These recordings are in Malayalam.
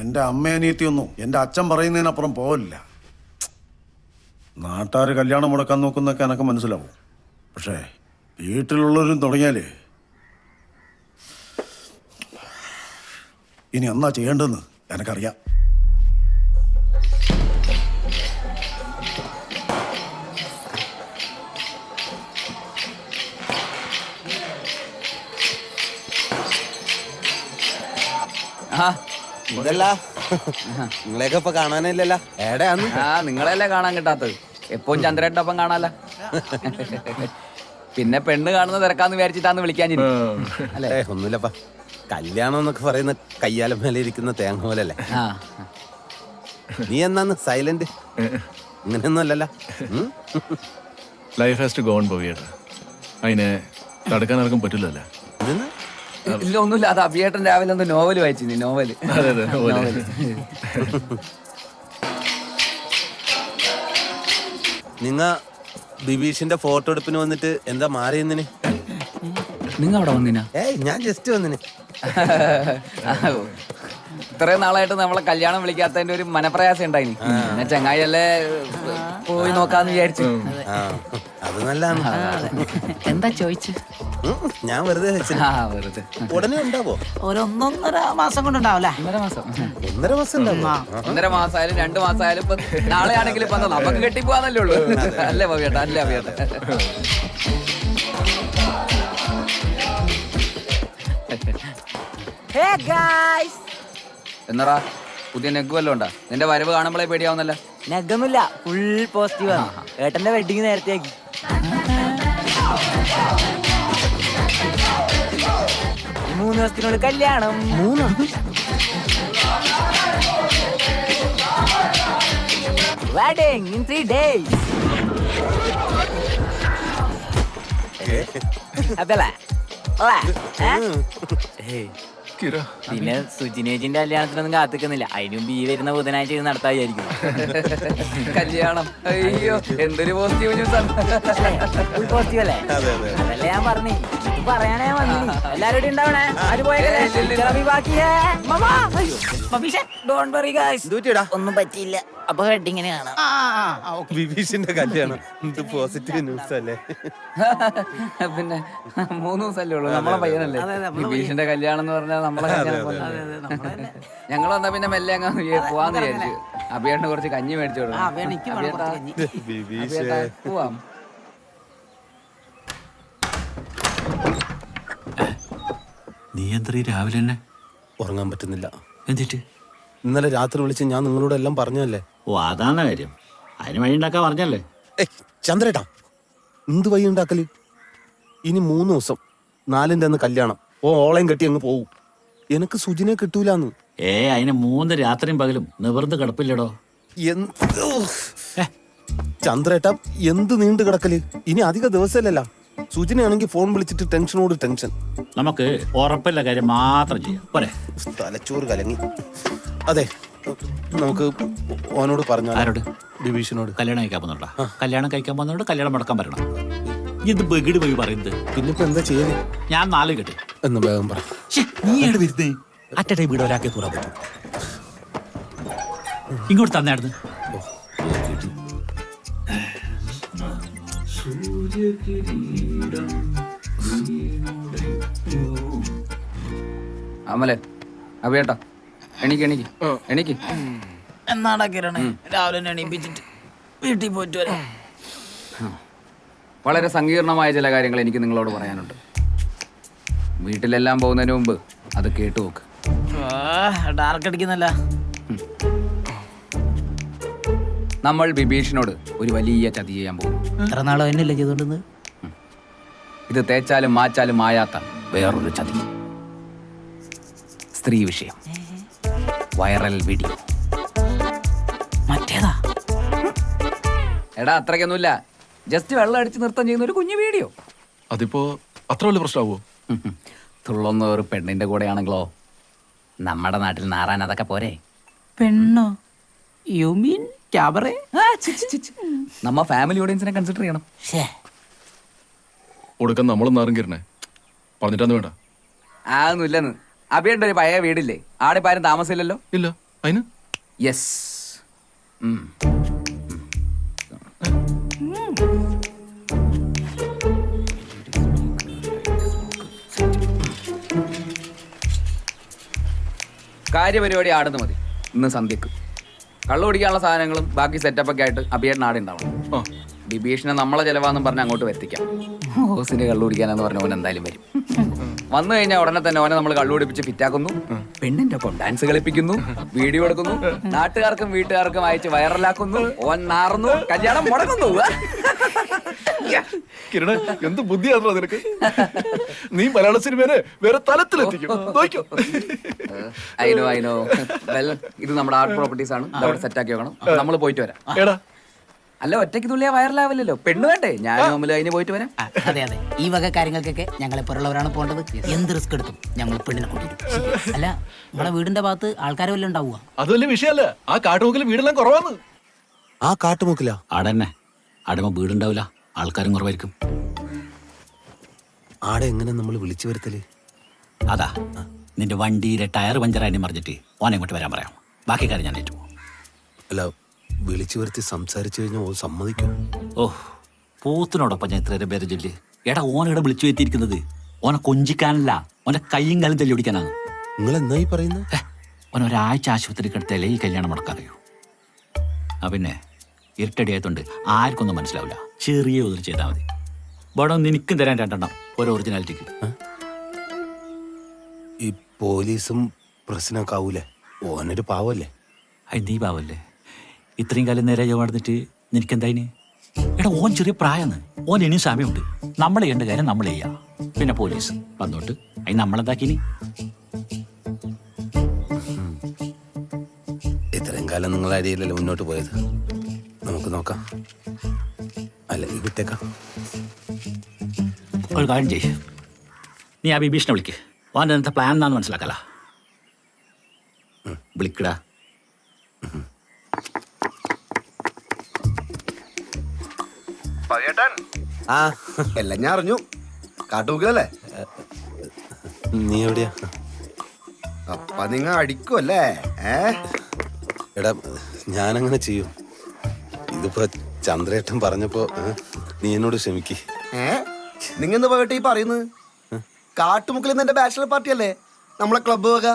എൻ്റെ അമ്മയനീത്തിയൊന്നും എൻ്റെ അച്ഛൻ പറയുന്നതിനപ്പുറം പോവില്ല. നാട്ടുകാർ കല്യാണം മുടക്കാൻ നോക്കുന്നൊക്കെ എനക്ക് മനസ്സിലാവും. പക്ഷേ വീട്ടിലുള്ളവരും തുടങ്ങിയാലേ ഇനി എന്നാ ചെയ്യേണ്ടതെന്ന് എനക്കറിയാം. ഇതല്ല നിങ്ങളെയൊക്കെ ഇപ്പൊ കാണാനില്ലല്ലോ. എവിടെയാന്ന്? നിങ്ങളെല്ലാം കാണാൻ കിട്ടാത്തത്. എപ്പോഴും ചന്ദ്രേട്ടൊപ്പം കാണാല്ല. പിന്നെ പെണ്ണ് കാണുന്ന തിരക്കാന്ന് വിചാരിച്ചിട്ടാന്ന് വിളിക്കാഞ്ഞിരിക്കും. ഒന്നുമില്ലപ്പാ, കല്യാണം എന്നൊക്കെ പറയുന്ന കയ്യാലം മേലെ ഇരിക്കുന്ന തേങ്ങ പോലല്ലേ. നീ എന്നാന്ന് സൈലന്റ്? ഇങ്ങനെയൊന്നും അല്ലല്ലോ. Life has to go on ബോവിയേട്ടാ. അതിനെ തടുക്കാൻ ആർക്കും പറ്റില്ലല്ലോ. ഇല്ല, ഒന്നുമില്ല. അത് അഭിയേട്ടൻ രാവിലെ ഒന്ന് നോവൽ വായിച്ചു. നോവല് നിങ്ങ ബിബീഷിന്റെ ഫോട്ടോ എടുപ്പിന് വന്നിട്ട് എന്താ മാറി നിന്നിന്? നിങ്ങ അവിടെ വന്നിനാ? ഞാൻ ജസ്റ്റ് വന്നിന്. ഇത്രയും നാളായിട്ട് നമ്മളെ കല്യാണം വിളിക്കാത്തതിന്റെ ഒരു മനപ്രയാസം ഉണ്ടായിനി. പിന്നെ ചങ്ങായിയല്ലേ പോയി നോക്കാന്ന് വിചാരിച്ചു. അത് നല്ലതാണ്. എന്താ ചോദിച്ചു? ഞാൻ വെറുതെ വെറുതെ. ഉടനെ ഉണ്ടാവോ? ഒരു 1.5 മാസം കൊണ്ടുണ്ടാവല്ലേ? 1.5 മാസം. 1.5 മാസം ഉണ്ടാവോ? 1.5 മാസമായാലും 2 മാസമായാലും ഇപ്പൊ നാളെ ആണെങ്കിലും ഇപ്പൊ നമുക്ക് കെട്ടിപ്പോവാന്നല്ലേ ഉള്ളൂ. അല്ലേ ഭവ്യേട്ടാ? അല്ലേ അഭിയേട്ടാ? എന്നറാ പുതിയ നെഗ് വല്ലതും ഉണ്ടാ? നിന്റെ വരവ് കാണുമ്പോഴേ പേടിയാവുന്നല്ല. നെഗൊന്നുമില്ല, ഫുൾ പോസിറ്റീവ്. ഏട്ടന്റെ വെഡിങ് നേരത്തെ ആക്കി. 3 ദിവസത്തിനുള്ളിൽ കല്യാണം. 3 വെഡിങ് ഇൻ 3 days. അതല്ലേ? പിന്നെ സുജിനേജിന്റെ കല്യാണത്തിനൊന്നും കാത്തിക്കുന്നില്ല. അതിന് മുമ്പ് ഈ വരുന്ന ബുധനാഴ്ച ഇത് നടത്തായിരിക്കും കല്യാണം. അയ്യോ, എന്തൊരു പോസിറ്റീവ് ന്യൂസ് ആണ്. ഫുൾ പോസിറ്റീവ് അല്ലേ? അതല്ലേ ഞാൻ പറഞ്ഞു. പറയാനേ വന്നു. എല്ലാരും ഉണ്ടാവണേ. ഒന്നും പറ്റിയില്ല. അപ്പൊ വെഡിങ്ങിന് കാണാം. ബിബീഷിന്റെ കല്യാണം പോസിറ്റീവ് ന്യൂസ് അല്ലേ? പിന്നെ 3 ദിവസമല്ലേ ഉള്ളൂ. നമ്മളെ പയ്യനല്ലേ ബിബീഷിന്റെ കല്യാണം എന്ന് പറഞ്ഞാൽ നമ്മളെ കല്യാണം. ഞങ്ങൾ വന്നാ പിന്നെ മെല്ലെ അങ്ങ് പോവാന്ന് വിചാരിച്ചു. അഭിയേട്ടന് കുറച്ച് കഞ്ഞി മേടിച്ചു പോവാം. നീ എന്താ രാവിലെ തന്നെ ഉറങ്ങാൻ പറ്റുന്നില്ല? എന്നിട്ട് ഇന്നലെ രാത്രി വിളിച്ച് ഞാൻ നിങ്ങളോട് എല്ലാം പറഞ്ഞല്ലേ. ഓ, അതാണ് കാര്യം. അതിന് വഴി ഉണ്ടാക്കാൻ പറഞ്ഞല്ലേ. ചന്ദ്രേട്ടാ, എന്ത് വഴി ഉണ്ടാക്കല്? ഇനി 3 ദിവസം 4-ന്റെ അന്ന് കല്യാണം. ഓളയും കെട്ടി അങ്ങ് പോവും. എനിക്ക് സുജിനെ കിട്ടൂലെന്ന്. അതിന് 3 രാത്രിയും പകലും നിവർന്ന് കിടപ്പില്ലടോ. ചന്ദ്രേട്ടാ, എന്ത് നീണ്ടു കിടക്കല്? ഇനി അധിക ദിവസമല്ലല്ലോ. സുജിനാണെങ്കിൽ ഫോൺ വിളിച്ചിട്ട് ടെൻഷനോട് ടെൻഷൻ. നമുക്ക് ഉറപ്പില്ല കാര്യം മാത്രം ചെയ്യാം പോരെ. തലച്ചോറ് കലങ്ങി. അതെ, നമുക്ക് ഓനോട് പറഞ്ഞു. ആരോട്? ബിബീഷിനോട്. കല്യാണം കഴിക്കാൻ പോകുന്നുണ്ടോ? കല്യാണം കഴിക്കാൻ പോകുന്നോട് കല്യാണം മുടക്കാൻ പറയണം. ഇത് ബഗിട് പോയി പറയുന്നത്. പിന്നിപ്പോ എന്താ ചെയ്യല്? ഞാൻ 4 കെട്ട് എന്ന് വേഗം പറ. നീ ഏട് വരുന്നേ? അറ്റേ വീട് ഒരാക്കെ തൂറാൻ പറ്റും. ഇങ്ങോട്ട് തന്നെയായിരുന്നു. അമലെ, അഭിയേട്ടാ, എണീക്ക്. എന്നാടാ കിരണേ, രാവിലെ എണീപ്പിച്ചിട്ട് വീട്ടിൽ പോയിട്ട് വരാം. വളരെ സങ്കീർണമായ ചില കാര്യങ്ങൾ എനിക്ക് നിങ്ങളോട് പറയാനുണ്ട്. വീട്ടിലെല്ലാം പോകുന്നതിന് മുമ്പ് അത് കേട്ടു നോക്ക്. ഡാർക്ക് അടിക്കുന്നല്ല. നമ്മൾ ബിബീഷിനോട് ഒരു വലിയ ചതി ചെയ്യാൻ പോകും. എത്ര നാളോ എന്നല്ലേ ചെയ്തോണ്ടെന്ന്? ഇത് തേച്ചാലും മാച്ചാലും മായാത്ത വേറൊരു ചതി. സ്ത്രീ വിഷയം. Viral video. മറ്റേതാ? എടാ, അത്രയ്ക്കൊന്നുമില്ല. ജസ്റ്റ് വെള്ളം അടിച്ച് നൃത്തം ചെയ്യുന്ന ഒരു കുഞ്ഞു വീഡിയോ. അതിപ്പോ അത്ര വലിയ പ്രശ്നമാവോ? തുള്ളുന്ന ഒരു പെണ്ണിന്റെ കൂടെയാണെങ്കിലോ? നമ്മുടെ നാട്ടിൽ നാറാൻ അതൊക്കെ പോരെ? പെണ്ണോ? You mean cabaret? നമ്മ ഫാമിലി ഓഡിയൻസിനെ കൺസിഡർ ചെയ്യണം. കൊടുക്കാൻ നമ്മളൊന്നും ആരും കയറണേ പറഞ്ഞിട്ടാന്ന് വേണ്ട. അതൊന്നുമില്ലെന്ന്. അഭിയുടെ ഒരു പഴയ വീടില്ലേ? ആടെ ഇപ്പം ആരും താമസമില്ലല്ലോ. ഇല്ല, അതിന് യെസ്. കാര്യപരിപാടി ആടുന്ന് മതി. ഇന്ന് സന്ധ്യക്ക് കള്ളു കുടിക്കാനുള്ള സാധനങ്ങളും ബാക്കി സെറ്റപ്പൊക്കെ ആയിട്ട് അഭിയേട്ടൻ ആടെ ഉണ്ടാവണം. ആ ബിബീഷിനെ നമ്മളെ ചെലവാന്നും പറഞ്ഞ് അങ്ങോട്ട് എത്തിക്കാം. ഹോസിന് കള്ളു കുടിക്കാനെന്ന് പറഞ്ഞ ഓൻ എന്തായാലും വരും. വന്നു കഴിഞ്ഞാൽ ഉടനെ തന്നെ ഓനെ നമ്മൾ കള്ളു കുടിപ്പിച്ച് ഫിറ്റാക്കുന്നു, പെണ്ണിന്റെ ഒപ്പം ഡാൻസ് കളിപ്പിക്കുന്നു, വീഡിയോ എടുക്കുന്നു, നാട്ടുകാർക്കും വീട്ടുകാർക്കും അയച്ച് വൈറലാക്കുന്നു, ഓൻ നാറുന്നു, കല്യാണം മുടങ്ങുന്നു. കിരണ എന്ത് ബുദ്ധിയാണോ നിനക്ക്? നീ മലയാള സിനിമേനെ വേറെ തലത്തിലെത്തിക്കും. നോക്കിക്കോ. അയിനോ വെൽ, ഇത് നമ്മുടെ ആർട്ട് പ്രോപ്പർട്ടീസ് ആണ്. അവിടെ സെറ്റാക്കി വെക്കണം. നമ്മൾ പോയിട്ട് വരാം. എടാ അല്ല, ഒറ്റയ്ക്ക് തുള്ളിയാ വൈറലാവില്ലല്ലോ. പെണ്ണ് വേണ്ടേ? ഞാനും അമ്മലും അതിന് പോയിട്ട് വരാം. അതെ അതെ, ഈ വക കാര്യങ്ങൾക്കൊക്കെ ഞങ്ങളെ പോലുള്ളവരാണ് പോകേണ്ടത്. എന്ത് റിസ്ക് എടുത്തും ഞങ്ങൾ പെണ്ണിനെ കൂട്ടിയിട്ട്. അല്ല, നമ്മളെ വീടിന്റെ ഭാഗത്ത് ആൾക്കാരെ വല്ലതും ഉണ്ടാവുക? അത് വലിയ വിഷയമല്ല. ആ കാട്ടുമുക്കിൽ വീടെല്ലാം കുറവാന്ന്. ആ കാട്ടുമുക്കിലാ? ആടെ തന്നെ. ആടുമ്പോ വീടുണ്ടാവില്ല, ആൾക്കാരും കുറവായിരിക്കും. ആടെ എങ്ങനെ നമ്മൾ വിളിച്ചു വരുത്തല്? അതാ നിന്റെ വണ്ടിയിലെ ടയർ പഞ്ചറായി പറഞ്ഞിട്ട് ഓനെ ഇങ്ങോട്ട് വരാൻ പറയാം. ബാക്കി കാര്യം ഞാൻ ഏറ്റു. അല്ല, വിളിച്ചു വരുത്തി സംസാരിച്ചു കഴിഞ്ഞാൽ ഓ സമ്മതിക്കും? ഓഹ്, പോത്തിനോടൊപ്പം ഞാൻ ഇത്രയേറെ പേര് ചൊല്ലി. എടാ, ഓനിവിടെ വിളിച്ചു വരുത്തിയിരിക്കുന്നത് ഓനെ കൊഞ്ചിക്കാനല്ല, ഓനെ കയ്യും കാലും തല്ലി ഓടിക്കാനാണ്. നിങ്ങൾ എന്നായി പറയുന്നത്? ഓൻ ഒരാഴ്ച ആശുപത്രി കിടത്തല്ലേ ഈ കല്യാണം മുടക്കാറിയോ? ആ പിന്നെ ഇരുട്ടടിയായതുകൊണ്ട് ആർക്കൊന്നും മനസ്സിലാവില്ല. ചെറിയ ഉതിർ ചെയ്താൽ മതി. ഇവിടെ നിനക്കും തരാൻ 2 ഒരു ഒറിജിനാലിറ്റിക്ക്. ഈ പോലീസും പ്രശ്നമൊക്കെ ആവൂലേ? ഓനൊരു പാവല്ലേ? അത് നീ പാവല്ലേ? ഇത്രയും കാലം നേരെ നടന്നിട്ട് നിനക്കെന്തായിന്? എടാ, ഓൻ ചെറിയ പ്രായമാണ്. ഓൻ ഇനിയും സമയമുണ്ട്. നമ്മൾ ചെയ്യേണ്ട കാര്യം നമ്മൾ ചെയ്യാം. പിന്നെ പോലീസ് വന്നോട്ട് അതിന് നമ്മളെന്താക്കിനി? ഇത്രയും കാലം നിങ്ങളെ അരിയിലല്ലേ മുന്നോട്ട് പോയത്. നമുക്ക് നോക്കാം. അല്ല, ഈ വിട്ടേക്കാം. ഒരു കാര്യം ചെയ്യ്, നീ ആ ബിബീഷിനെ വിളിക്ക്. ഓൻ്റെ എന്താ പ്ലാൻ എന്നാന്ന് മനസ്സിലാക്കല. വിളിക്കടാ. ആ, എല്ലാം ഞാൻ അറിഞ്ഞു. കാട്ടുമുക്കിലല്ലേ? നീ എവിടെയാ? അപ്പൊ നിങ്ങ അടിക്കുമല്ലേ? എടാ, ഞാനങ്ങനെ ചെയ്യും. ഇതിപ്പോ ചന്ദ്രേട്ടൻ പറഞ്ഞപ്പോ നീ എന്നോട് ക്ഷമിക്ക്. നിങ്ങ എന്ത് പോകട്ടെ ഈ പറയുന്നത്? കാട്ടുമുക്കിൽ നിന്ന് എന്റെ ബാച്ചിലർ പാർട്ടി അല്ലേ നമ്മളെ ക്ലബ്ബ് വക.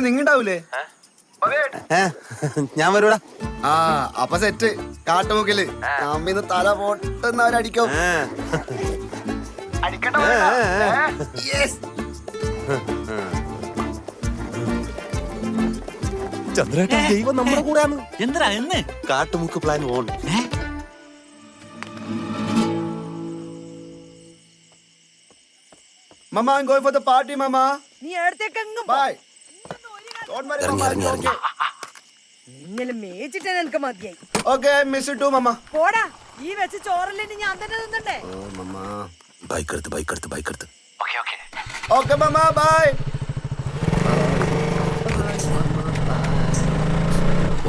നിങ്ങണ്ടാവൂലേ? ഞാൻ വരൂടാ. ആ, അപ്പൊ സെറ്റ്. കാട്ടുമുക്കില് നമ്മിന്ന് തല പൊട്ടുന്നവരടിക്കും. ചന്ദ്രേട്ടൻ ദൈവം നമ്മുടെ കൂടെയാണ്. എന്തിനാ എന്ന്? കാട്ടുമുക്ക് plan on. Mama, I'm going for the party, Mama. നീ എടുത്തേക്കെങ്ങും Bye. Don't worry, Mama. ഇറങ്ങി ഇറങ്ങി. ഇന്നലെ മേച്ചിട്ട് എനിക്ക് മതിയായി. Okay, I miss you too, Mama. പോടാ, ഈ വെച്ച് ചോറിലിന് ഞാൻ തന്നെ തിന്നണ്ടേ? Oh, Mama. ബൈക്ക് എടുത്ത്. Okay, Mama. Bye.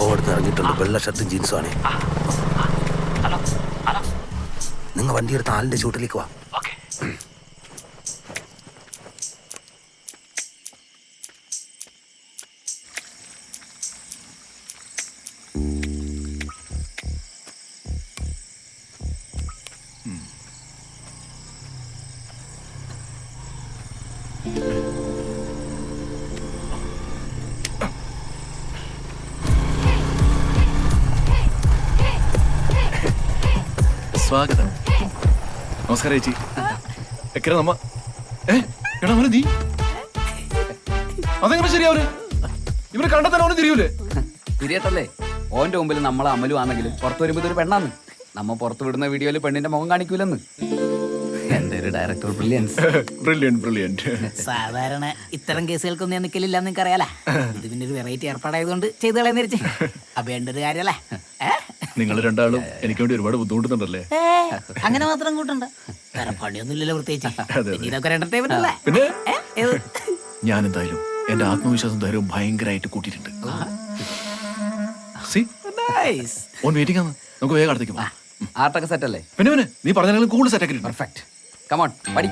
ഓടുന്ന് ഇറങ്ങിയിട്ടുണ്ട്. വെള്ള ഷർട്ടും ജീൻസും ആണ്. നിങ്ങൾ വണ്ടി എടുത്ത് ആളിന്റെ ചൂട്ടിലേക്ക് വാ. സ്വാഗതം. നമസ്കാരം ചേച്ചി. എക്കര നമ്മ എടാ അവന് നീ അതെങ്ങനെ ശരിയാവൂലേ? ഇവര് കണ്ടെത്താൻ അവന് തിരിയൂലേ? തിരിയട്ടല്ലേ? ഓന്റെ മുമ്പിൽ നമ്മളെ അമലും ആണെങ്കിലും പുറത്തു വരുമ്പോ ഇതൊരു പെണ്ണാന്ന്. നമ്മ പുറത്തു വിടുന്ന വീഡിയോയിൽ പെണ്ണിന്റെ മുഖം കാണിക്കൂലെന്ന്. എന്റെ ഒരു ഡയറക്ടർ ബ്രില്യൻസ്. ബ്രില്യന്റ്. സാധാരണ ഇത്തരം കേസുകൾക്കൊന്നും ഞാൻ നിൽക്കലില്ല എന്ന് അറിയാലേ. ഇത് പിന്നെ ഒരു വെറൈറ്റി ഏർപ്പാടായതുകൊണ്ട് ചെയ്തു കളയുന്നിരിച്ചു. അപ്പേണ്ട ഒരു കാര്യല്ലേ? നിങ്ങൾ രണ്ടാളും എനിക്ക് വേണ്ടി ഒരുപാട് ബുദ്ധിമുട്ടുന്നുണ്ടല്ലേ? അങ്ങനെ മാത്രം കൂട്ടണ്ട. വേറെ പണിയൊന്നുമില്ലല്ലോ പ്രത്യേകിച്ച്. പിന്നെ ഇതൊക്കെ എന്റർടൈൻമെന്റ് അല്ലേ? പിന്നെ ഞാൻ എന്തായാലും എന്റെ ആത്മവിശ്വാസം ധൈര്യവും ഭയങ്കരമായിട്ട് കൂട്ടിയിട്ടുണ്ട്. ഓൻ വെയിറ്റിംഗ് ആണ്. നമുക്ക് വേഗം അടുത്തേക്ക് പോവാം. ആർട്ടൊക്കെ സെറ്റ് അല്ലേ? പിന്നെ നീ പറഞ്ഞാലും കൂടുതൽ സെറ്റ് ആക്കിയിട്ടുണ്ട്. പെർഫെക്റ്റ്. കമോൺ, പഠി.